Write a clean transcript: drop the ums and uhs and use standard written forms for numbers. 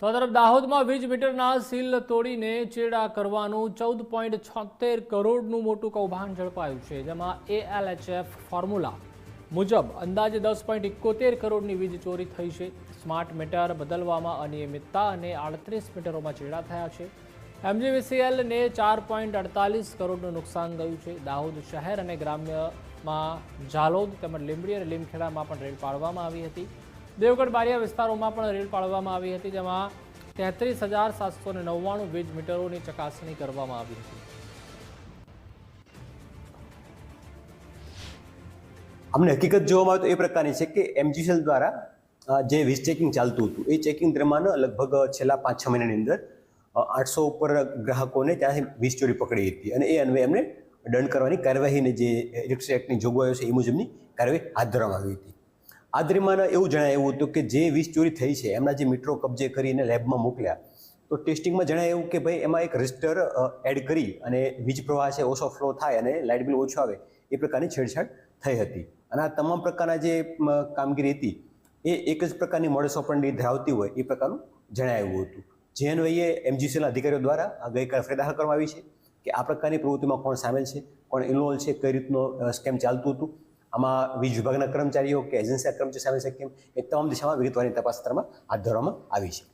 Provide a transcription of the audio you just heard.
તો આ તરફ દાહોદમાં વીજ મીટરના સીલ તોડીને ચેડા કરવાનું 14.76 કરોડનું મોટું કૌભાંડ ઝડપાયું છે, જેમાં ALHF ફોર્મ્યુલા મુજબ અંદાજે 10.71 કરોડની વીજ ચોરી થઈ છે। સ્માર્ટ મીટર બદલવામાં અનિયમિતતા અને 38 મીટરોમાં ચેડા થયા છે। MGVCLને 4.48 કરોડનું નુકસાન ગયું છે। દાહોદ શહેર અને ગ્રામ્યમાં ઝાલોદ તેમજ લીંબડી અને લીમખેડામાં પણ રેડ પાડવામાં આવી હતી। દેવગઢ બારિયા વિસ્તારોમાં પણ રેડ પાડવામાં આવી હતી, જેમાં 33,799 વીજ મીટરોની ચકાસણી કરવામાં આવી હતી। અમને હકીકત જોવામાં આવે તો એ પ્રકારની છે કે MGCL દ્વારા જે વીજ ચેકિંગ ચાલતું હતું એ ચેકિંગ દરમિયાન લગભગ છેલ્લા 5-6 મહિનાની અંદર 800 ઉપર ગ્રાહકોને ત્યાંથી વીજ ચોરી પકડી હતી અને એ અન્વયે એમને દંડ કરવાની કાર્યવાહીને જે ઇલેક્ટ્રિસિટી એક્ટની જોગવાઈઓ છે એ મુજબની કાર્યવાહી હાથ ધરવામાં આવી હતી। આ દરમિયાન એવું જણાયું હતું કે જે વીજ ચોરી થઈ છે એમના જે મીટરો કબજે કરીને લેબમાં મોકલ્યા તો ટેસ્ટિંગમાં જણાયું એવું કે ભાઈ એમાં એક રજિસ્ટર એડ કરી અને વીજ પ્રવાહ છે ઓછો ફ્લો થાય અને લાઇટ બિલ ઓછું આવે એ પ્રકારની છેડછાડ થઈ હતી। અને આ તમામ પ્રકારના જે કામગીરી હતી એ એક જ પ્રકારની મોડસ ઓપરેન્ડી ધરાવતી હોય એ પ્રકારનું જણાવ્યું હતું। જે અન્વયે MGCLના અધિકારીઓ દ્વારા ગઈકાલે ફરિયાદ દાખલ કરવામાં આવી છે કે આ પ્રકારની પ્રવૃત્તિમાં કોણ સામેલ છે, કોણ ઇન્વોલ્વ છે, કઈ રીતનો સ્કેમ ચાલતું હતું, આમાં વીજ વિભાગના કર્મચારીઓ કે એજન્સીના કર્મચારીઓ સામેલ છે કેમ, એ તમામ દિશામાં વિગતવારની તપાસ હાથ ધરવામાં આવી છે।